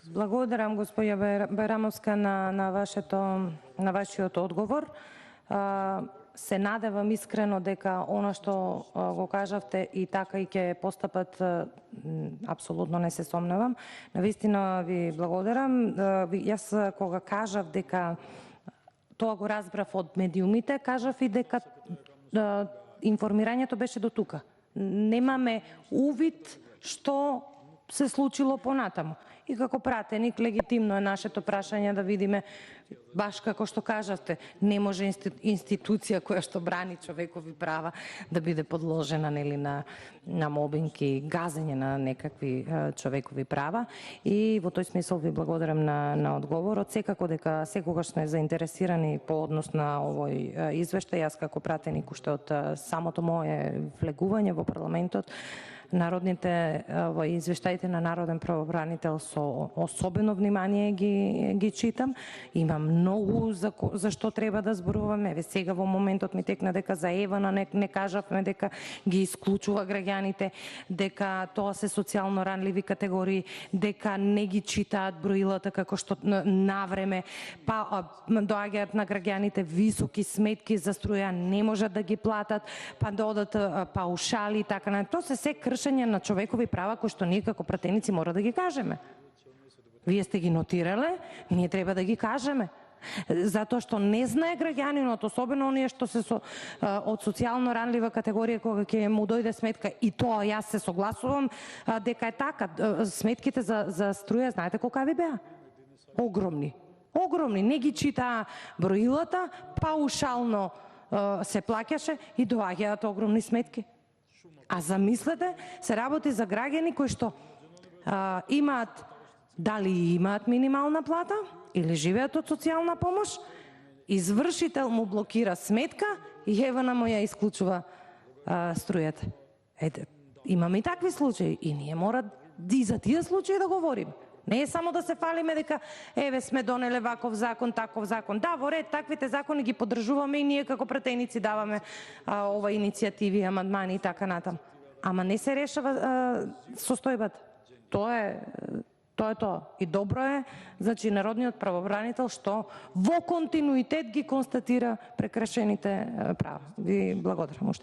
Благодарам, госпоѓа Берамовска, на вашиот одговор. Се надевам искрено дека она што го кажавте и така и ќе постапат, апсолутно не се сомневам. Навистина ви благодарам. Јас кога кажав дека тоа го разбрав од медиумите, кажав и дека информирањето беше до тука. Немаме увид што се случило понатаму. И како пратеник, легитимно е нашето прашање да видиме, баш како што кажавте, не може институција која што брани човекови права да биде подложена на мобинг и газење на некакви човекови права. И во тој смисол ви благодарам на одговорот. Секако дека секогаш сме заинтересирани по однос на овој извештај. Јас како пратеник уште од самото мое влегување во парламентот, народните извештаите на народен правобранител со особено внимание ги читам. Има многу за што треба да зборуваме. Еве сега во моментот ми текна дека за Евана не кажавме дека ги исклучува граѓаните, дека тоа се социјално ранливи категории, дека не ги читаат броилата како што навреме, па доаѓаат на граѓаните високи сметки за струја, не можат да ги платат, па додат паушали и така на. Тоа се кршење на човекови права кои што ние како пратеници мора да ги кажеме. Вие сте ги нотирале, ние треба да ги кажеме. Затоа што не знае граѓанинот, особено оние што се од социјално ранлива категорија, кога ќе му дојде сметка, и тоа јас се согласувам дека е така. Сметките за струја, знаете колка ви беа? Огромни. Огромни. Не ги читаа броилата, паушално се плаќаше и доаѓаат огромни сметки. А замислете, се работи за граѓани кои што имаат, дали имаат минимална плата или живеат од социјална помош, извршител му блокира сметка и Евана му ја исклучува струјата. Имаме и такви случаи и ние мора и за тие случаи да говорим. Не е само да се фалиме дека еве сме донеле ваков закон, таков закон. Да, во ред, таквите закони ги поддржуваме и ние како пратеници даваме ова иницијативи, амандмани и така натаму. Ама не се решава состојбата. Тоа е тоа. И добро е, значи, народниот правобранител што во континуитет ги констатира прекршените права. Ви благодарам уште.